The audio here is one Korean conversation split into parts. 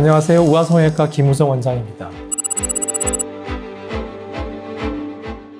안녕하세요. 우아성형외과 김우정 원장입니다.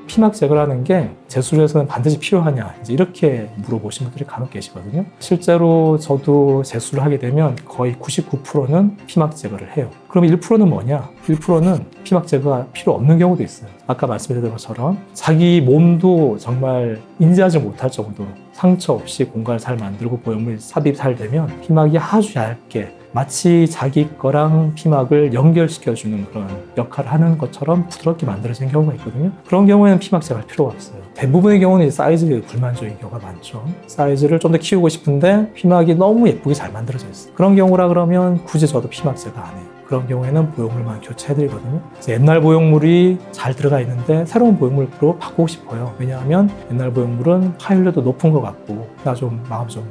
피막 제거를 하는 게 재수술에서는 반드시 필요하냐 이렇게 물어보시는 분들이 간혹 계시거든요. 실제로 저도 재수술을 하게 되면 거의 99%는 피막 제거를 해요. 그럼 1%는 뭐냐? 1%는 피막 제거가 필요 없는 경우도 있어요. 아까 말씀드린 것처럼 자기 몸도 정말 인지하지 못할 정도로 상처 없이 공간을 잘 만들고 보형물이 삽입이 잘 되면 피막이 아주 얇게 마치 자기 거랑 피막을 연결시켜주는 그런 역할을 하는 것처럼 부드럽게 만들어지는 경우가 있거든요. 그런 경우에는 피막 제거할 필요가 없어요. 대부분의 경우는 사이즈 불만족인 경우가 많죠. 사이즈를 좀 더 키우고 싶은데 피막이 너무 예쁘게 잘 만들어져 있어요. 그런 경우라 그러면 굳이 저도 피막 제거 안 해요. 그런 경우에는 보형물만 교체해드리거든요. 옛날 보형물이 잘 들어가 있는데 새로운 보형물로 바꾸고 싶어요. 왜냐하면 옛날 보형물은 파열력도 높은 것 같고 나 좀 마음 좀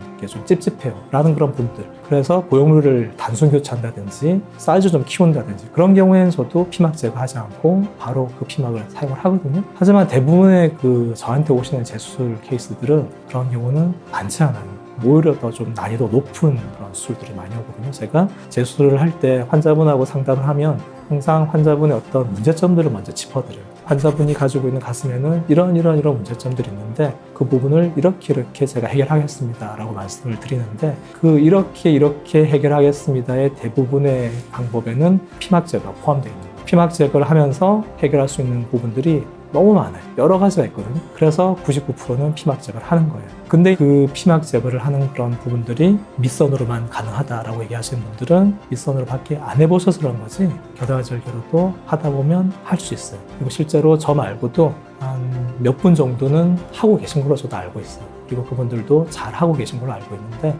찝찝해요 라는 그런 분들, 그래서 보형물을 단순 교체한다든지 사이즈 좀 키운다든지 그런 경우에는 저도 피막 제거하지 않고 바로 그 피막을 사용을 하거든요. 하지만 대부분의 저한테 오시는 재수술 케이스들은 그런 경우는 많지 않아요. 오히려 더 좀 난이도 높은 그런 수술들이 많이 오거든요. 제가 재수술을 할 때 환자분하고 상담을 하면 항상 환자분의 어떤 문제점들을 먼저 짚어드려요. 환자분이 가지고 있는 가슴에는 이런 문제점들이 있는데 그 부분을 이렇게 제가 해결하겠습니다 라고 말씀을 드리는데 그 이렇게 해결하겠습니다의 대부분의 방법에는 피막 제거가 포함되어 있는 거예요. 피막 제거를 하면서 해결할 수 있는 부분들이 너무 많아요. 여러 가지가 있거든요. 그래서 99%는 피막 제거를 하는 거예요. 근데 그 피막 제거를 하는 그런 부분들이 밑선으로만 가능하다라고 얘기하시는 분들은 밑선으로밖에 안 해보셔서 그런 거지 겨드랑이 절개로도 하다 보면 할 수 있어요. 그리고 실제로 저 말고도 한 몇 분 정도는 하고 계신 걸로 저도 알고 있어요. 그리고 그분들도 잘 하고 계신 걸로 알고 있는데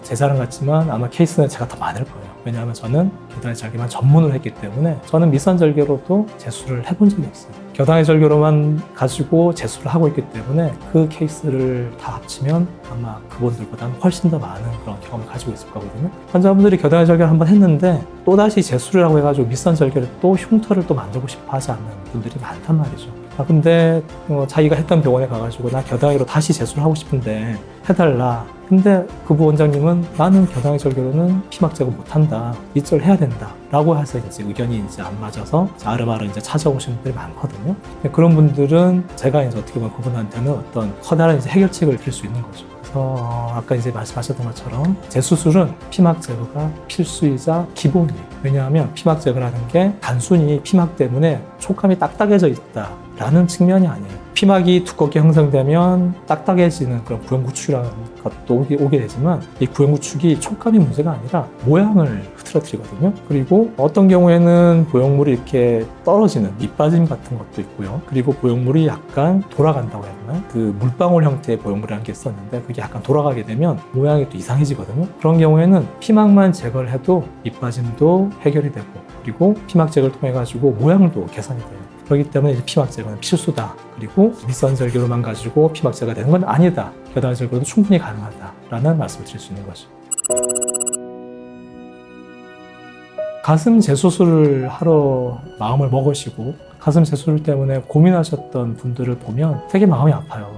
제 자랑 같지만 아마 케이스는 제가 더 많을 거예요. 왜냐하면 저는 겨드랑이 절개만 전문으로 했기 때문에 저는 밑선 절개로도 재수술을 해본 적이 없어요. 겨드랑이 절개로만 가지고 재수술을 하고 있기 때문에 그 케이스를 다 합치면 아마 그분들보다는 훨씬 더 많은 그런 경험을 가지고 있을 거거든요. 환자분들이 겨드랑이 절개를 한번 했는데 또다시 재수술을 하고 해가지고 밑선 절개를 또 흉터를 또 만들고 싶어 하지 않는 분들이 많단 말이죠. 근데 자기가 했던 병원에 가가지고 나 겨드랑이로 다시 재수를 하고 싶은데 해달라. 근데 그 원장님은 나는 겨드랑이 절개로는 피막 제거 못한다. 이절 해야 된다. 라고 해서 이제 의견이 이제 안 맞아서 아르바르 이제 찾아오시는 분들이 많거든요. 그런 분들은 제가 이제 어떻게 보면 그분한테는 어떤 커다란 이제 해결책을 드릴 수 있는 거죠. 그래서 아까 이제 말씀하셨던 것처럼 재수술은 피막 제거가 필수이자 기본이에요. 왜냐하면 피막 제거를 하는 게 단순히 피막 때문에 촉감이 딱딱해져 있다라는 측면이 아니에요. 피막이 두껍게 형성되면 딱딱해지는 그런 구형구축이라는 것도 오게 되지만 이 구형구축이 촉감이 문제가 아니라 모양을 흐트러뜨리거든요. 그리고 어떤 경우에는 보형물이 이렇게 떨어지는 밑빠짐 같은 것도 있고요. 그리고 보형물이 약간 돌아간다고 해야 되나? 그 물방울 형태의 보형물이라는 게 있었는데 그게 약간 돌아가게 되면 모양이 또 이상해지거든요. 그런 경우에는 피막만 제거를 해도 밑빠짐도 해결이 되고 그리고 피막 제거를 통해 가지고 모양도 개선이 돼요. 그렇기 때문에 이제 피막 제거는 필수다. 그리고 밑선 절개로만 가지고 피막 제거가 되는 건 아니다. 겨드랑이 절개로도 충분히 가능하다라는 말씀을 드릴 수 있는 거죠. 가슴 재수술을 하러 마음을 먹으시고 가슴 재수술 때문에 고민하셨던 분들을 보면 되게 마음이 아파요.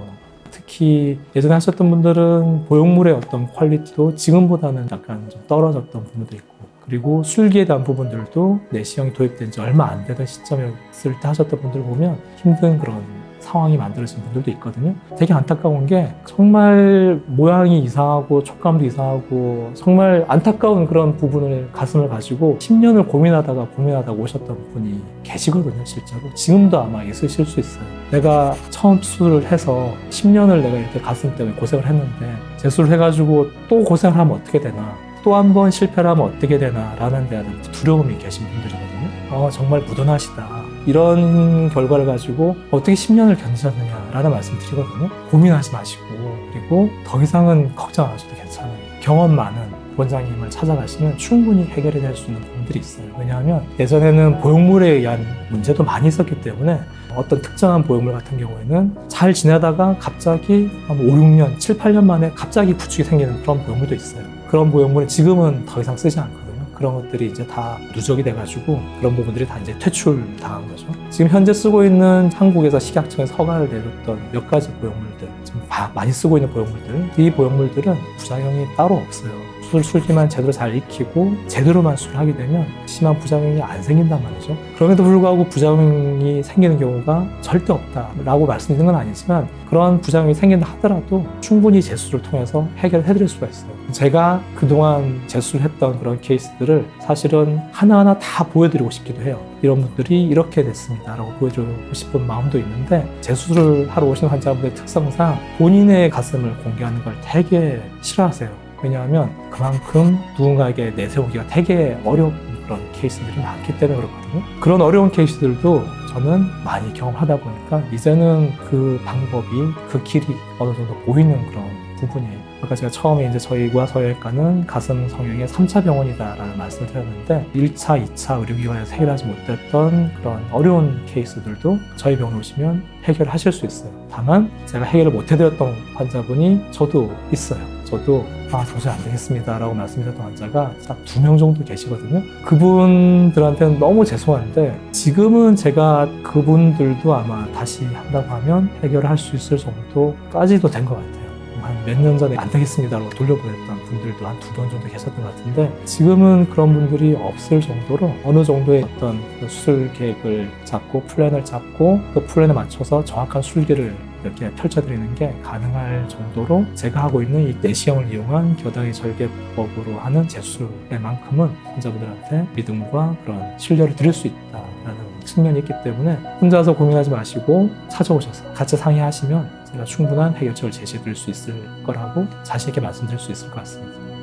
특히 예전에 하셨던 분들은 보형물의 어떤 퀄리티도 지금보다는 약간 좀 떨어졌던 부분도 있고 그리고 술기에 대한 부분들도 내시경이 도입된 지 얼마 안 되던 시점이었을 때 하셨던 분들 보면 힘든 그런 상황이 만들어진 분들도 있거든요. 되게 안타까운 게 정말 모양이 이상하고 촉감도 이상하고 정말 안타까운 그런 부분을 가슴을 가지고 10년을 고민하다가 오셨던 분이 계시거든요. 실제로 지금도 아마 있으실 수 있어요. 내가 처음 수술을 해서 10년을 내가 이렇게 가슴 때문에 고생을 했는데 재수를 해가지고 또 고생을 하면 어떻게 되나, 또 한 번 실패를 하면 어떻게 되나 라는 데에 대한 두려움이 계신 분들이거든요. 정말 무던하시다. 이런 결과를 가지고 어떻게 10년을 견디셨느냐라는 말씀 드리거든요. 고민하지 마시고 그리고 더 이상은 걱정 안 하셔도 괜찮아요. 경험 많은 원장님을 찾아가시면 충분히 해결이 될 수 있는 부분들이 있어요. 왜냐하면 예전에는 보형물에 의한 문제도 많이 있었기 때문에 어떤 특정한 보형물 같은 경우에는 잘 지내다가 갑자기 한 5, 6년, 7, 8년 만에 갑자기 부축이 생기는 그런 보형물도 있어요. 그런 보형물은 지금은 더 이상 쓰지 않거든요. 그런 것들이 이제 다 누적이 돼가지고 그런 부분들이 다 이제 퇴출 당한 거죠. 지금 현재 쓰고 있는 한국에서 식약청에서 허가를 내줬던 몇 가지 보형물들, 지금 많이 쓰고 있는 보형물들, 이 보형물들은 부작용이 따로 없어요. 술기만 제대로 잘 익히고 제대로만 술을 하게 되면 심한 부작용이 안 생긴단 말이죠. 그럼에도 불구하고 부작용이 생기는 경우가 절대 없다라고 말씀드리는 건 아니지만 그런 부작용이 생긴다 하더라도 충분히 재수를 통해서 해결해드릴 수가 있어요. 제가 그동안 재수를 했던 그런 케이스들을 사실은 하나하나 다 보여드리고 싶기도 해요. 이런 분들이 이렇게 됐습니다 라고 보여주고 싶은 마음도 있는데 재수를 하러 오신 환자분들의 특성상 본인의 가슴을 공개하는 걸 되게 싫어하세요. 왜냐하면 그만큼 누군가에게 내세우기가 되게 어려운 그런 케이스들이 많기 때문에 그렇거든요. 그런 어려운 케이스들도 저는 많이 경험하다 보니까 이제는 그 방법이, 그 길이 어느 정도 보이는 그런 부분이에요. 아까 제가 처음에 이제 저희 의과서열과는 가슴 성형의 3차 병원이다라는 말씀을 드렸는데 1차, 2차 의료기관에서 해결하지 못했던 그런 어려운 케이스들도 저희 병원에 오시면 해결하실 수 있어요. 다만 제가 해결을 못 해드렸던 환자분이 저도 있어요. 저도 도저히 안 되겠습니다 라고 말씀드렸던 환자가 딱 2명 정도 계시거든요. 그분들한테는 너무 죄송한데 지금은 제가 그분들도 아마 다시 한다고 하면 해결을 할 수 있을 정도까지도 된 것 같아요. 한 몇 년 전에 안 되겠습니다라고 돌려보냈던 분들도 한 2번 정도 계셨던 것 같은데 지금은 그런 분들이 없을 정도로 어느 정도의 어떤 수술 계획을 잡고 플랜을 잡고 그 플랜에 맞춰서 정확한 술기를 이렇게 펼쳐드리는 게 가능할 정도로 제가 하고 있는 이 내시경을 이용한 겨드랑이 절개법으로 하는 재수술만큼은 환자분들한테 믿음과 그런 신뢰를 드릴 수 있다라는 측면이 있기 때문에 혼자서 고민하지 마시고 찾아오셔서 같이 상의하시면 제가 충분한 해결책을 제시해 드릴 수 있을 거라고 자신 있게 말씀드릴 수 있을 것 같습니다.